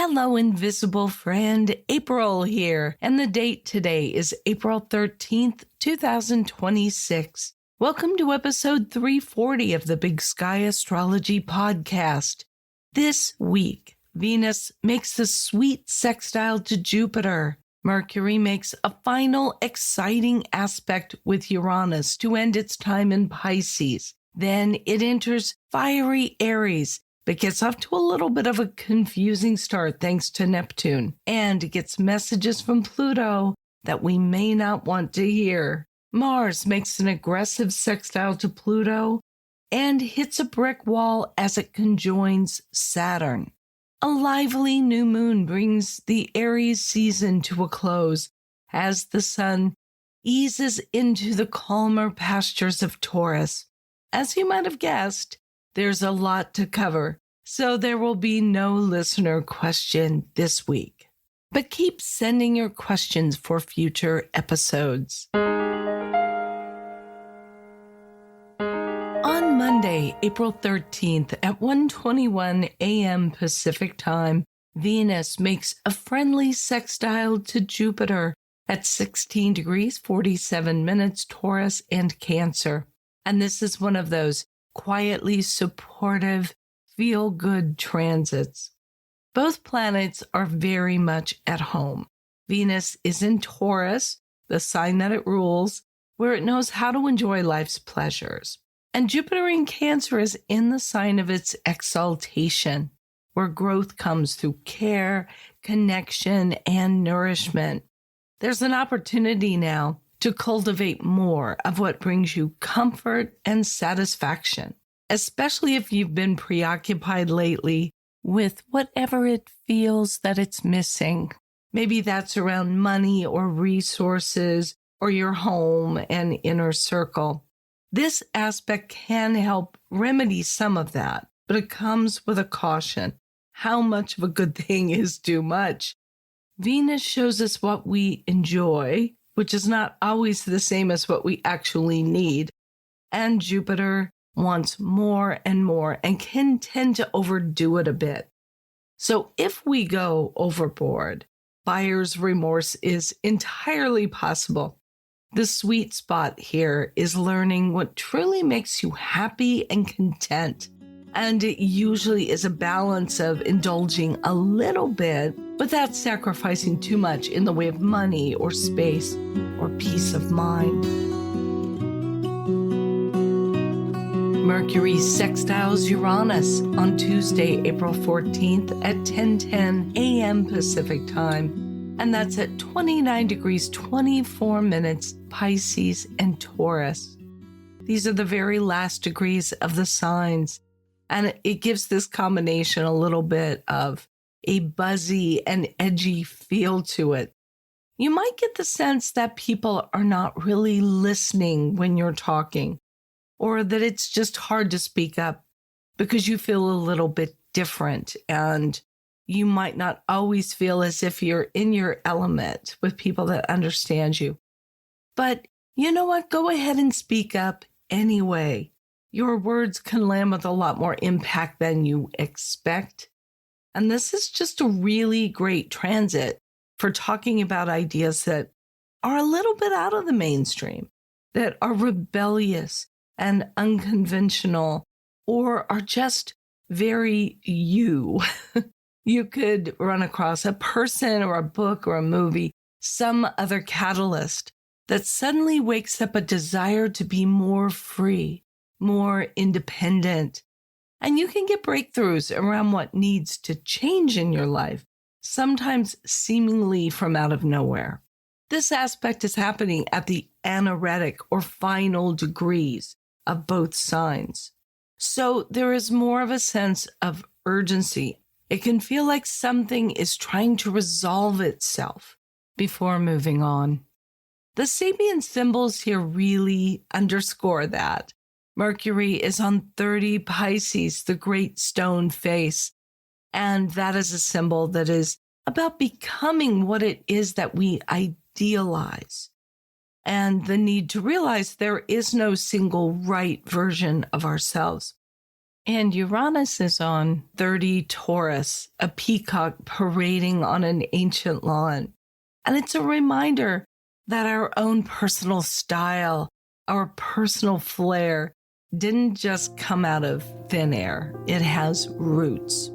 Hello, invisible friend. April here, and the date today is April 13th, 2026. Welcome to episode 340 of the Big Sky Astrology Podcast. This week, Venus makes a sweet sextile to Jupiter. Mercury makes a final exciting aspect with Uranus to end its time in Pisces. Then it enters fiery Aries, but gets off to a little bit of a confusing start thanks to Neptune, and gets messages from Pluto that we may not want to hear. Mars makes an aggressive sextile to Pluto and hits a brick wall as it conjoins Saturn. A lively new moon brings the Aries season to a close as the sun eases into the calmer pastures of Taurus. As you might have guessed, there's a lot to cover, so there will be no listener question this week. But keep sending your questions for future episodes. On Monday, April 13th at 1:21 a.m. Pacific Time, Venus makes a friendly sextile to Jupiter at 16 degrees 47 minutes Taurus and Cancer. And this is one of those quietly supportive, feel-good transits. Both planets are very much at home. Venus is in Taurus, the sign that it rules, where it knows how to enjoy life's pleasures. And Jupiter in Cancer is in the sign of its exaltation, where growth comes through care, connection, and nourishment. There's an opportunity now to cultivate more of what brings you comfort and satisfaction, especially if you've been preoccupied lately with whatever it feels that it's missing. Maybe that's around money or resources or your home and inner circle. This aspect can help remedy some of that, but it comes with a caution. How much of a good thing is too much? Venus shows us what we enjoy, which is not always the same as what we actually need. And Jupiter wants more and can tend to overdo it a bit. So if we go overboard, buyer's remorse is entirely possible. The sweet spot here is learning what truly makes you happy and content. And it usually is a balance of indulging a little bit without sacrificing too much in the way of money or space or peace of mind. Mercury sextiles Uranus on Tuesday, April 14th at 10:10 a.m. Pacific Time, and that's at 29 degrees 24 minutes Pisces and Taurus. These are the very last degrees of the signs, and it gives this combination a little bit of a buzzy and edgy feel to it. You might get the sense that people are not really listening when you're talking, or that it's just hard to speak up because you feel a little bit different, and you might not always feel as if you're in your element with people that understand you. But you know what? Go ahead and speak up anyway. Your words can land with a lot more impact than you expect. And this is just a really great transit for talking about ideas that are a little bit out of the mainstream, that are rebellious and unconventional, or are just very you. You could run across a person or a book or a movie, some other catalyst that suddenly wakes up a desire to be more free, more independent. And you can get breakthroughs around what needs to change in your life, sometimes seemingly from out of nowhere. This aspect is happening at the anaretic or final degrees of both signs. So there is more of a sense of urgency. It can feel like something is trying to resolve itself before moving on. The Sabian symbols here really underscore that. Mercury is on 30 Pisces, the great stone face, and that is a symbol that is about becoming what it is that we idealize, and the need to realize there is no single right version of ourselves. And Uranus is on 30 Taurus, a peacock parading on an ancient lawn. And it's a reminder that our own personal style, our personal flair, didn't just come out of thin air. It has roots.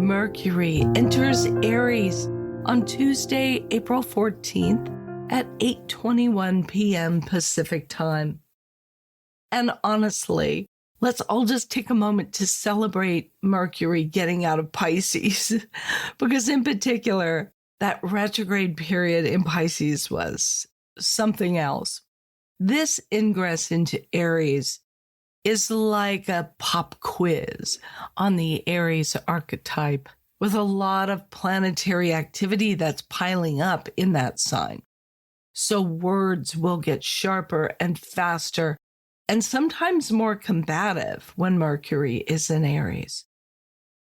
Mercury enters Aries on Tuesday, April 14th at 8:21 p.m. Pacific time. And honestly, let's all just take a moment to celebrate Mercury getting out of Pisces, because in particular, that retrograde period in Pisces was something else. This ingress into Aries is like a pop quiz on the Aries archetype, with a lot of planetary activity that's piling up in that sign. So words will get sharper and faster, and sometimes more combative when Mercury is in Aries.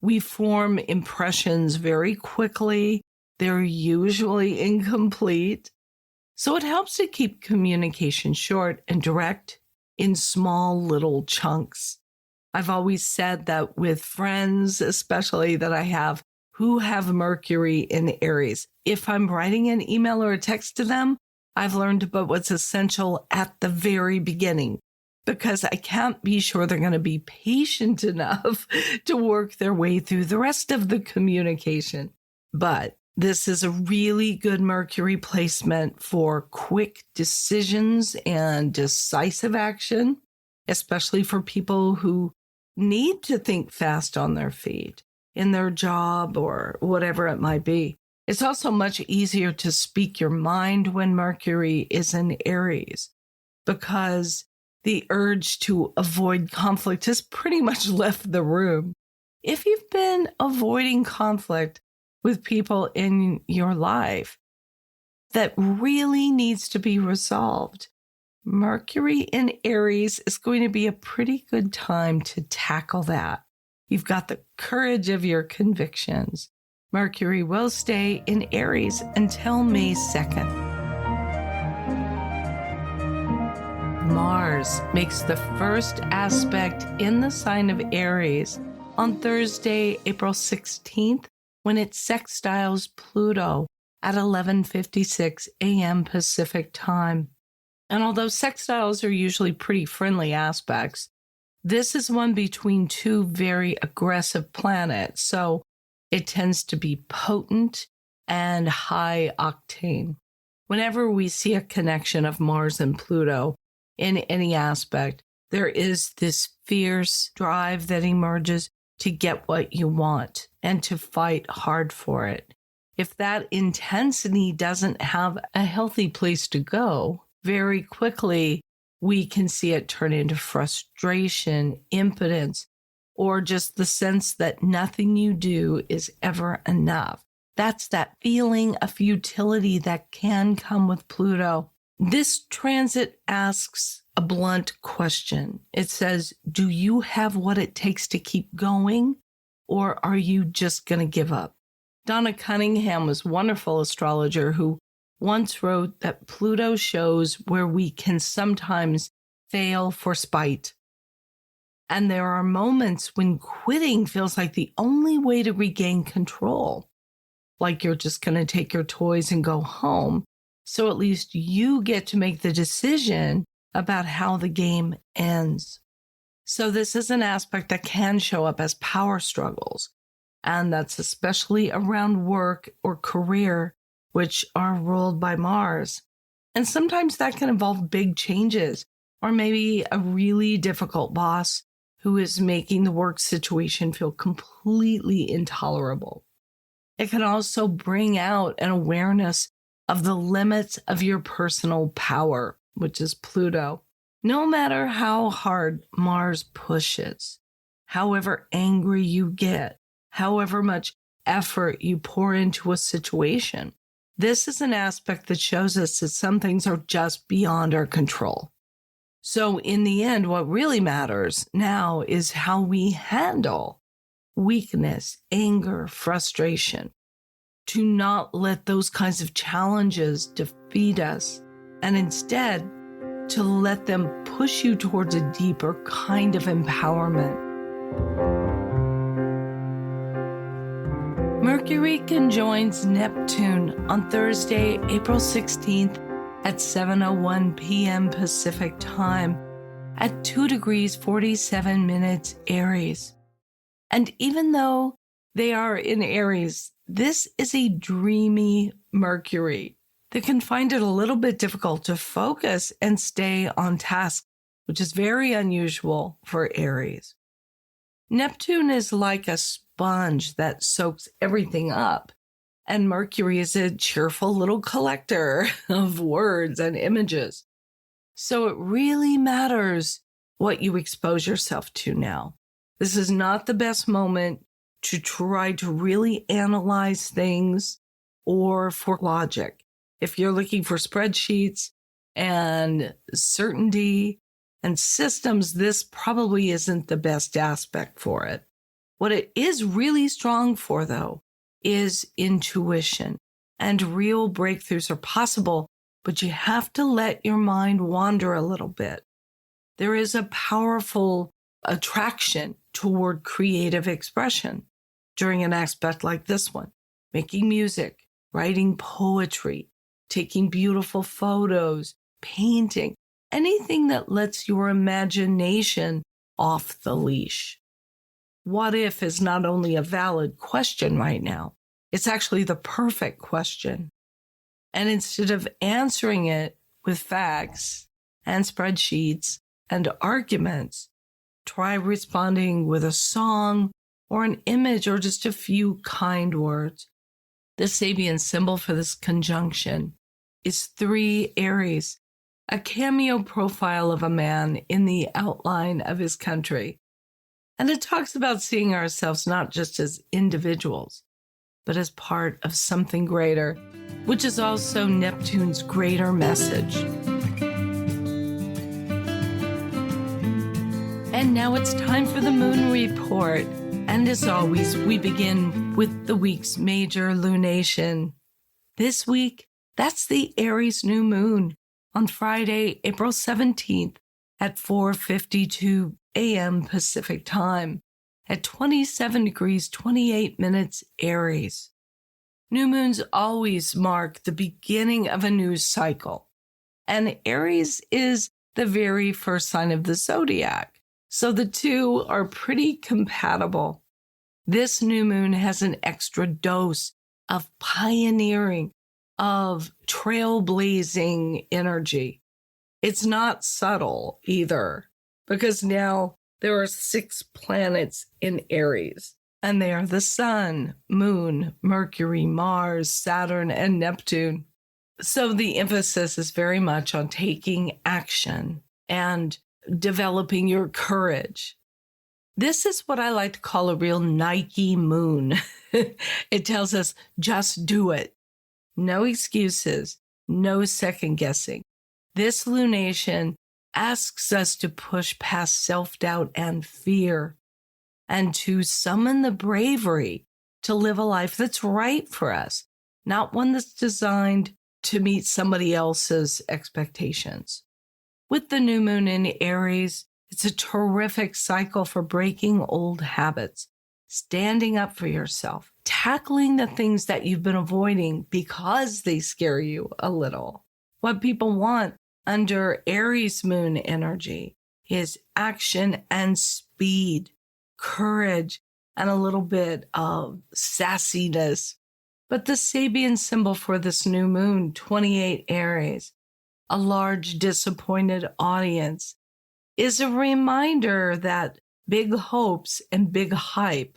We form impressions very quickly. They're usually incomplete. So it helps to keep communication short and direct in small little chunks. I've always said that with friends, especially that I have who have Mercury in Aries, if I'm writing an email or a text to them, I've learned about what's essential at the very beginning, because I can't be sure they're going to be patient enough to work their way through the rest of the communication. But this is a really good Mercury placement for quick decisions and decisive action, especially for people who need to think fast on their feet in their job or whatever it might be. It's also much easier to speak your mind when Mercury is in Aries, because the urge to avoid conflict has pretty much left the room. If you've been avoiding conflict with people in your life that really needs to be resolved, Mercury in Aries is going to be a pretty good time to tackle that. You've got the courage of your convictions. Mercury will stay in Aries until May 2nd. Mars makes the first aspect in the sign of Aries on Thursday, April 16th, when it sextiles Pluto at 11:56 a.m. Pacific time. And although sextiles are usually pretty friendly aspects, this is one between two very aggressive planets, so it tends to be potent and high octane. Whenever we see a connection of Mars and Pluto in any aspect, there is this fierce drive that emerges to get what you want and to fight hard for it. If that intensity doesn't have a healthy place to go, very quickly we can see it turn into frustration, impotence, or just the sense that nothing you do is ever enough. That's that feeling of futility that can come with Pluto. This transit asks a blunt question. It says, do you have what it takes to keep going, or are you just going to give up? Donna Cunningham was a wonderful astrologer who once wrote that Pluto shows where we can sometimes fail for spite. And there are moments when quitting feels like the only way to regain control. Like you're just going to take your toys and go home. So at least you get to make the decision about how the game ends. So this is an aspect that can show up as power struggles. And that's especially around work or career, which are ruled by Mars. And sometimes that can involve big changes, or maybe a really difficult boss who is making the work situation feel completely intolerable. It can also bring out an awareness of the limits of your personal power, which is Pluto. No matter how hard Mars pushes, however angry you get, however much effort you pour into a situation, this is an aspect that shows us that some things are just beyond our control. So in the end, what really matters now is how we handle weakness, anger, frustration, to not let those kinds of challenges defeat us, and instead to let them push you towards a deeper kind of empowerment. Mercury conjoins Neptune on Thursday, April 16th at 7:01 p.m. Pacific Time at 2 degrees 47 minutes Aries. And even though they are in Aries, this is a dreamy Mercury that can find it a little bit difficult to focus and stay on task, which is very unusual for Aries. Neptune is like a sponge that soaks everything up, and Mercury is a cheerful little collector of words and images. So it really matters what you expose yourself to now. This is not the best moment to try to really analyze things or for logic. If you're looking for spreadsheets and certainty and systems, this probably isn't the best aspect for it. What it is really strong for, though, is intuition. And real breakthroughs are possible, but you have to let your mind wander a little bit. There is a powerful attraction toward creative expression during an aspect like this one. Making music, writing poetry, taking beautiful photos, painting, anything that lets your imagination off the leash. What if is not only a valid question right now, it's actually the perfect question. And instead of answering it with facts and spreadsheets and arguments, try responding with a song or an image or just a few kind words. The Sabian symbol for this conjunction is 3 Aries, a cameo profile of a man in the outline of his country. And it talks about seeing ourselves not just as individuals, but as part of something greater, which is also Neptune's greater message. And now it's time for the moon report. And as always, we begin with the week's major lunation. This week, that's the Aries new moon on Friday, April 17th at 4:52 a.m. Pacific Time at 27 degrees 28 minutes Aries. New moons always mark the beginning of a news cycle, and Aries is the very first sign of the zodiac, so the two are pretty compatible. This new moon has an extra dose of pioneering, of trailblazing energy. It's not subtle either, because now there are 6 planets in Aries, and they are the Sun, Moon, Mercury, Mars, Saturn, and Neptune. So the emphasis is very much on taking action and developing your courage. This is what I like to call a real Nike moon. It tells us just do it. No excuses, no second guessing. This lunation asks us to push past self-doubt and fear and to summon the bravery to live a life that's right for us, not one that's designed to meet somebody else's expectations. With the new moon in Aries, it's a terrific cycle for breaking old habits, standing up for yourself, tackling the things that you've been avoiding because they scare you a little. What people want under Aries moon energy is action and speed, courage, and a little bit of sassiness. But the Sabian symbol for this new moon, 28 Aries, a large disappointed audience, is a reminder that big hopes and big hype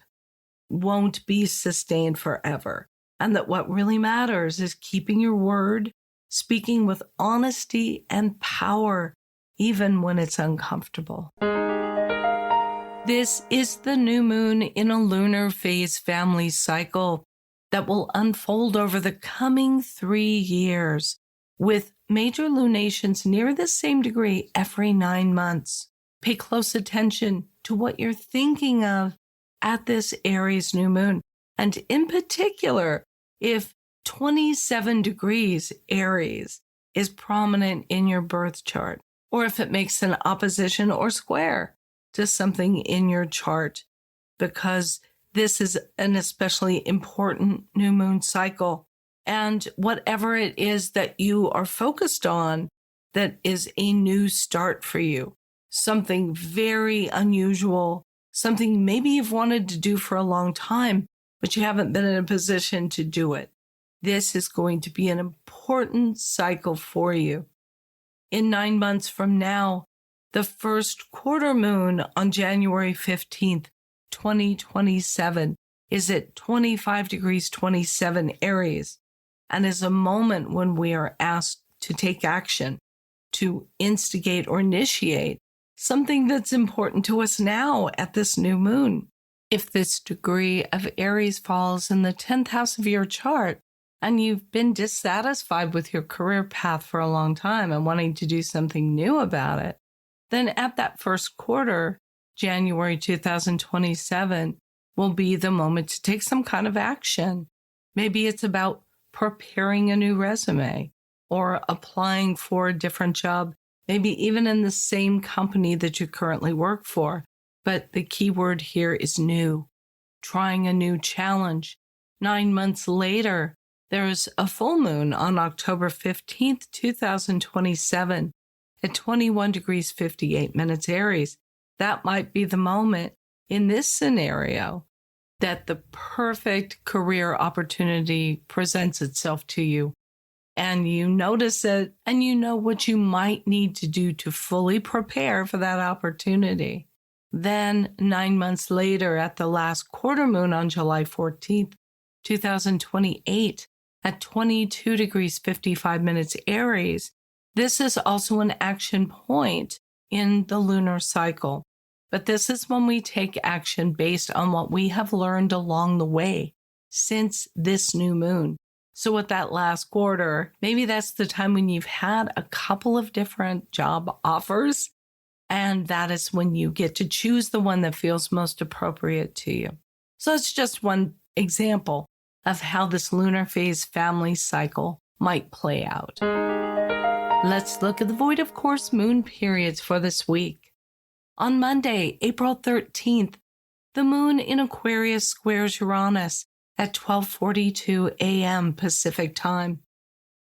won't be sustained forever, and that what really matters is keeping your word, speaking with honesty and power, even when it's uncomfortable. This is the new moon in a lunar phase family cycle that will unfold over the coming 3 years, with major lunations near the same degree every 9 months. Pay close attention to what you're thinking of at this Aries new moon, and in particular, if 27 degrees Aries is prominent in your birth chart. or if it makes an opposition or square to something in your chart, because this is an especially important new moon cycle. And whatever it is that you are focused on, that is a new start for you, something very unusual, something maybe you've wanted to do for a long time, but you haven't been in a position to do it. This is going to be an important cycle for you. In 9 months from now, the first quarter moon on January 15th, 2027 is at 25 degrees 27 Aries, and is a moment when we are asked to take action, to instigate or initiate something that's important to us now at this new moon. If this degree of Aries falls in the 10th house of your chart, and you've been dissatisfied with your career path for a long time and wanting to do something new about it, then at that first quarter, January 2027, will be the moment to take some kind of action. Maybe it's about preparing a new resume or applying for a different job, maybe even in the same company that you currently work for. But the key word here is new, trying a new challenge. 9 months later, there's a full moon on October 15th, 2027 at 21 degrees 58 minutes Aries. That might be the moment in this scenario that the perfect career opportunity presents itself to you. And you notice it, and you know what you might need to do to fully prepare for that opportunity. Then 9 months later, at the last quarter moon on July 14th, 2028, at 22 degrees 55 minutes Aries, this is also an action point in the lunar cycle. But this is when we take action based on what we have learned along the way since this new moon. So with that last quarter, maybe that's the time when you've had a couple of different job offers, and that is when you get to choose the one that feels most appropriate to you. So it's just one example of how this lunar phase family cycle might play out. Let's look at the void of course moon periods for this week. On Monday, April 13th, the moon in Aquarius squares Uranus at 12:42 a.m. Pacific time.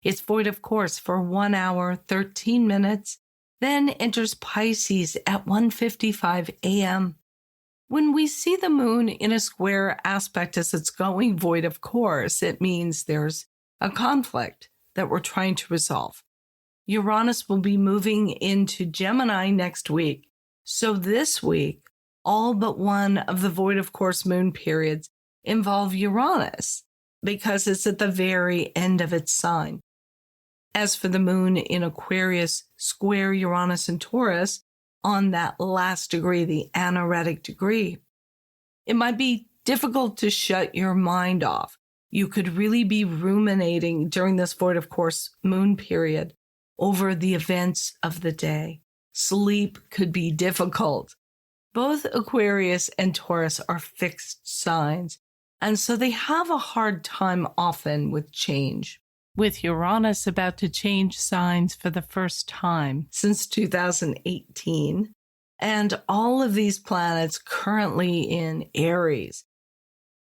It's void of course for 1 hour, 13 minutes, then enters Pisces at 1:55 a.m. When we see the moon in a square aspect as it's going void of course, it means there's a conflict that we're trying to resolve. Uranus will be moving into Gemini next week. So this week, all but one of the void of course moon periods involve Uranus because it's at the very end of its sign. As for the moon in Aquarius square Uranus and Taurus, on that last degree, the anaretic degree, it might be difficult to shut your mind off. You could really be ruminating during this void of course moon period over the events of the day. Sleep could be difficult. Both Aquarius and Taurus are fixed signs, and so they have a hard time often with change. With Uranus about to change signs for the first time since 2018, and all of these planets currently in Aries,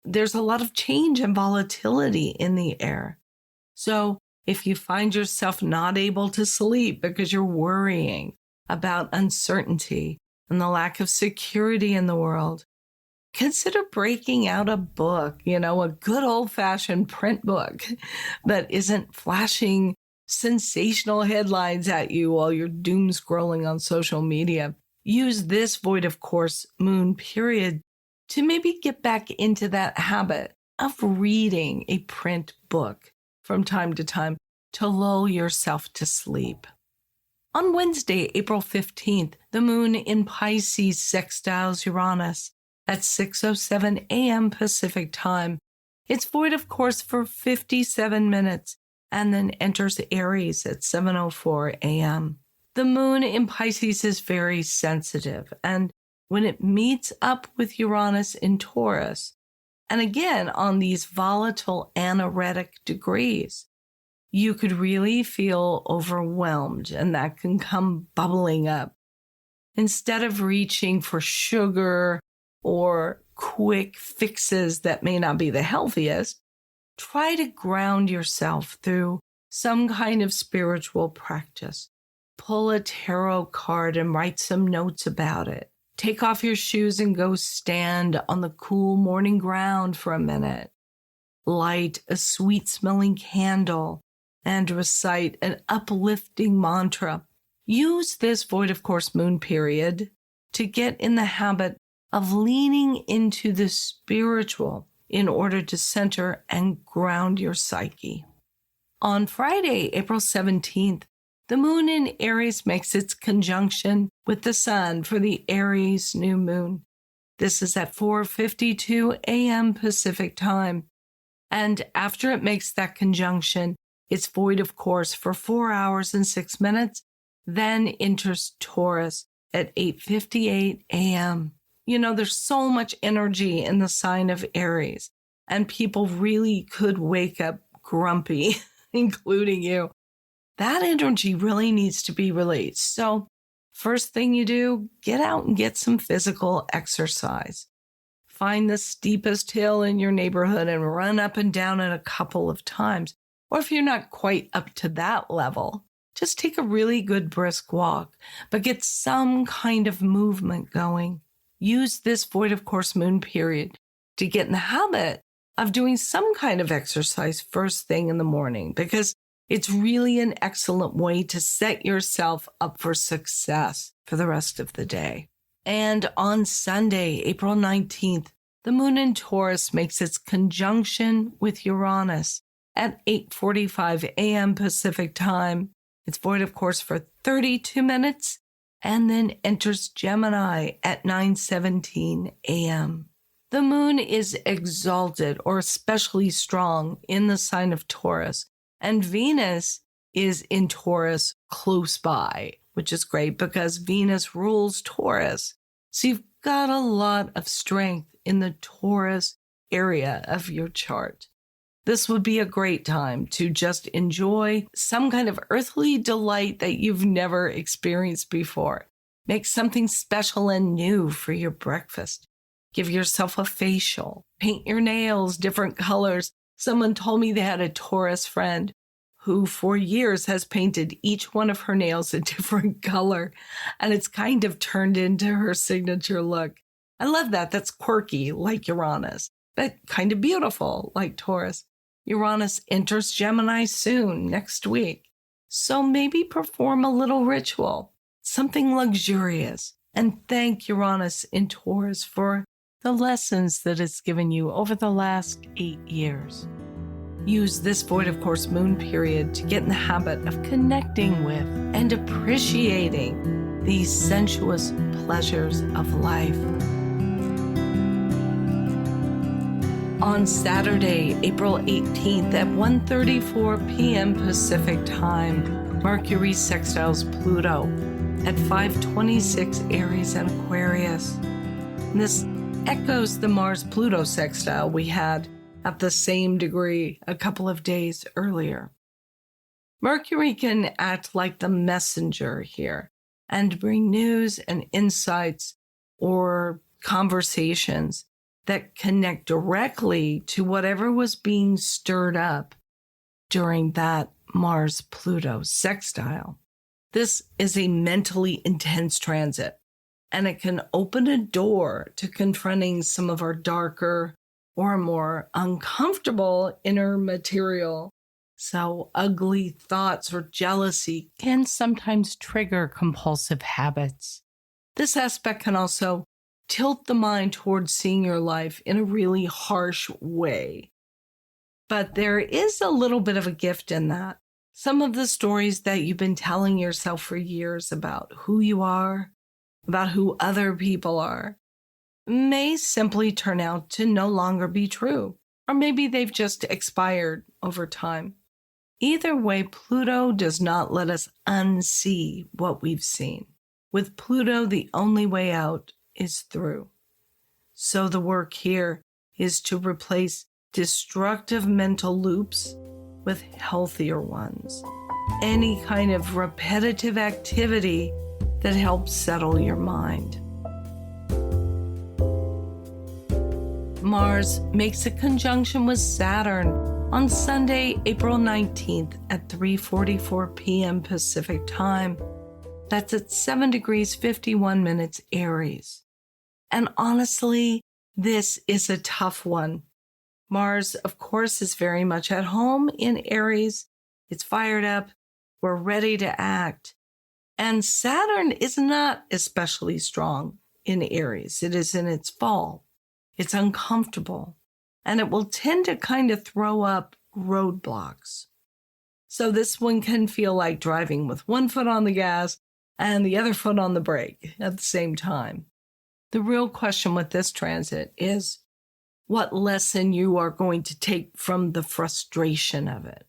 there's a lot of change and volatility in the air. So if you find yourself not able to sleep because you're worrying about uncertainty and the lack of security in the world, consider breaking out a book, a good old-fashioned print book that isn't flashing sensational headlines at you while you're doom scrolling on social media. Use this void of course moon period to maybe get back into that habit of reading a print book from time to time to lull yourself to sleep. On Wednesday, April 15th, the moon in Pisces sextiles Uranus at 6:07 a.m. Pacific time. It's void of course for 57 minutes and then enters Aries at 7:04 a.m. The moon in Pisces is very sensitive, and when it meets up with Uranus in Taurus, and again on these volatile anaretic degrees, you could really feel overwhelmed, and that can come bubbling up. Instead of reaching for sugar or quick fixes that may not be the healthiest, try to ground yourself through some kind of spiritual practice. Pull a tarot card and write some notes about it. Take off your shoes and go stand on the cool morning ground for a minute. Light a sweet-smelling candle and recite an uplifting mantra. Use this void of course moon period to get in the habit of leaning into the spiritual in order to center and ground your psyche. On Friday, April 17th, the moon in Aries makes its conjunction with the sun for the Aries new moon. This is at 4:52 a.m. Pacific time. And after it makes that conjunction, it's void of course for 4 hours and 6 minutes, then enters Taurus at 8:58 a.m. You know, there's so much energy in the sign of Aries, and people really could wake up grumpy, including you. That energy really needs to be released. So first thing you do, get out and get some physical exercise. Find the steepest hill in your neighborhood and run up and down it a couple of times. Or if you're not quite up to that level, just take a really good brisk walk, but get some kind of movement going. Use this void of course moon period to get in the habit of doing some kind of exercise first thing in the morning, because it's really an excellent way to set yourself up for success for the rest of the day. And on Sunday, April 19th, the moon in Taurus makes its conjunction with Uranus at 8:45 a.m. Pacific time. It's void of course for 32 minutes and then enters Gemini at 9:17 a.m. The moon is exalted or especially strong in the sign of Taurus, and Venus is in Taurus close by, which is great because Venus rules Taurus. So you've got a lot of strength in the Taurus area of your chart. This would be a great time to just enjoy some kind of earthly delight that you've never experienced before. Make something special and new for your breakfast. Give yourself a facial. Paint your nails different colors. Someone told me they had a Taurus friend who for years has painted each one of her nails a different color, and it's kind of turned into her signature look. I love that. That's quirky, like Uranus, but kind of beautiful, like Taurus. Uranus enters Gemini soon, next week. So maybe perform a little ritual, something luxurious, and thank Uranus in Taurus for the lessons that it's given you over the last 8 years. Use this void of course moon period to get in the habit of connecting with and appreciating these sensuous pleasures of life. On Saturday, April 18th at 1:34 p.m. Pacific time, Mercury sextiles Pluto at 5:26 Aries and Aquarius. And this echoes the Mars-Pluto sextile we had at the same degree a couple of days earlier. Mercury can act like the messenger here and bring news and insights or conversations that connect directly to whatever was being stirred up during that Mars-Pluto sextile. This is a mentally intense transit, and it can open a door to confronting some of our darker or more uncomfortable inner material. So ugly thoughts or jealousy can sometimes trigger compulsive habits. This aspect can also tilt the mind towards seeing your life in a really harsh way. But there is a little bit of a gift in that. Some of the stories that you've been telling yourself for years about who you are, about who other people are, may simply turn out to no longer be true. Or maybe they've just expired over time. Either way, Pluto does not let us unsee what we've seen. With Pluto, the only way out is through. So the work here is to replace destructive mental loops with healthier ones. Any kind of repetitive activity that helps settle your mind. Mars makes a conjunction with Saturn on Sunday, April 19th at 3:44 p.m. Pacific time. That's at 7 degrees 51 minutes Aries. And honestly, this is a tough one. Mars, of course, is very much at home in Aries. It's fired up. We're ready to act. And Saturn is not especially strong in Aries. It is in its fall. It's uncomfortable. And it will tend to kind of throw up roadblocks. So this one can feel like driving with one foot on the gas and the other foot on the brake at the same time. The real question with this transit is what lesson you are going to take from the frustration of it.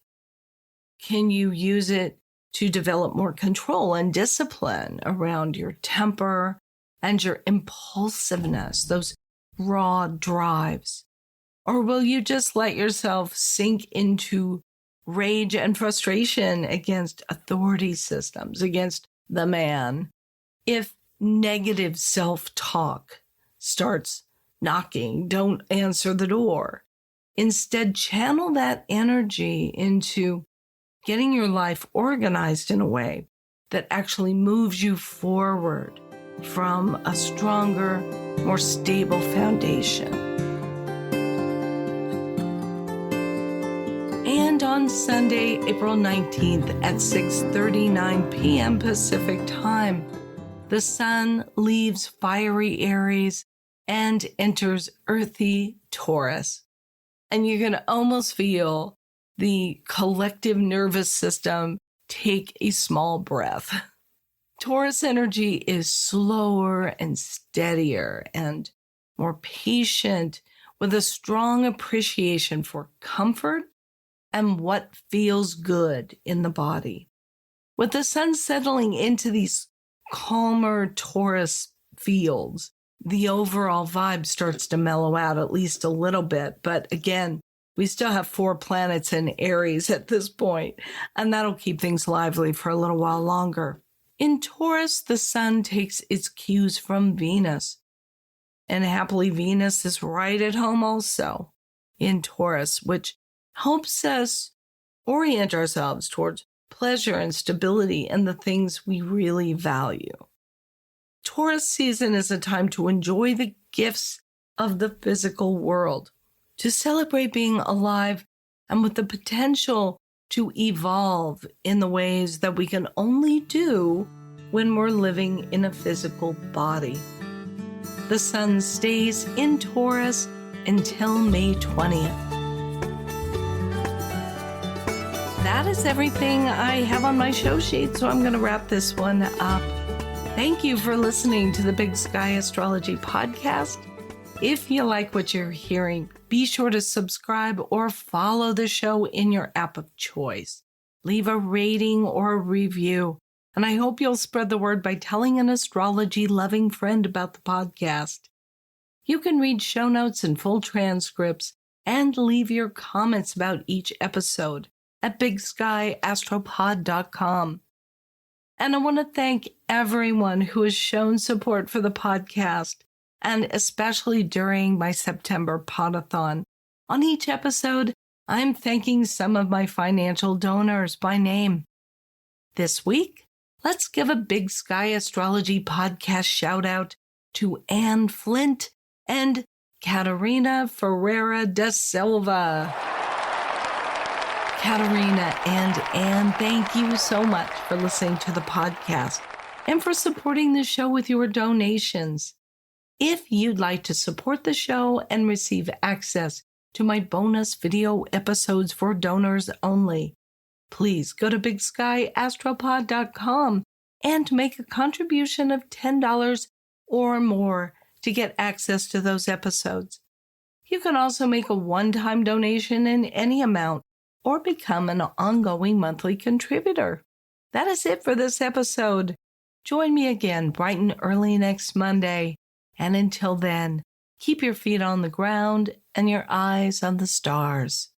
Can you use it to develop more control and discipline around your temper and your impulsiveness, those raw drives? Or will you just let yourself sink into rage and frustration against authority systems, against the man? If negative self-talk starts knocking, don't answer the door. Instead, channel that energy into getting your life organized in a way that actually moves you forward from a stronger, more stable foundation. And on Sunday, April 19th at 6:39 p.m. Pacific time, the sun leaves fiery Aries and enters earthy Taurus. And you can almost feel the collective nervous system take a small breath. Taurus energy is slower and steadier and more patient, with a strong appreciation for comfort and what feels good in the body. With the sun settling into these calmer Taurus fields, the overall vibe starts to mellow out at least a little bit. But again, we still have 4 planets in Aries at this point, and that'll keep things lively for a little while longer. In Taurus, the sun takes its cues from Venus. And happily, Venus is right at home also in Taurus, which helps us orient ourselves towards pleasure and stability and the things we really value. Taurus season is a time to enjoy the gifts of the physical world, to celebrate being alive and with the potential to evolve in the ways that we can only do when we're living in a physical body. The sun stays in Taurus until May 20th. That is everything I have on my show sheet, so I'm going to wrap this one up. Thank you for listening to the Big Sky Astrology Podcast. If you like what you're hearing, be sure to subscribe or follow the show in your app of choice. Leave a rating or a review, and I hope you'll spread the word by telling an astrology-loving friend about the podcast. You can read show notes and full transcripts and leave your comments about each episode at bigskyastropod.com. And I want to thank everyone who has shown support for the podcast, and especially during my September Podathon. On each episode, I'm thanking some of my financial donors by name. This week, let's give a Big Sky Astrology Podcast shout out to Anne Flint and Caterina Ferreira da Silva. Caterina and Anne, thank you so much for listening to the podcast and for supporting the show with your donations. If you'd like to support the show and receive access to my bonus video episodes for donors only, please go to bigskyastropod.com and make a contribution of $10 or more to get access to those episodes. You can also make a one-time donation in any amount or become an ongoing monthly contributor. That is it for this episode. Join me again bright and early next Monday. And until then, keep your feet on the ground and your eyes on the stars.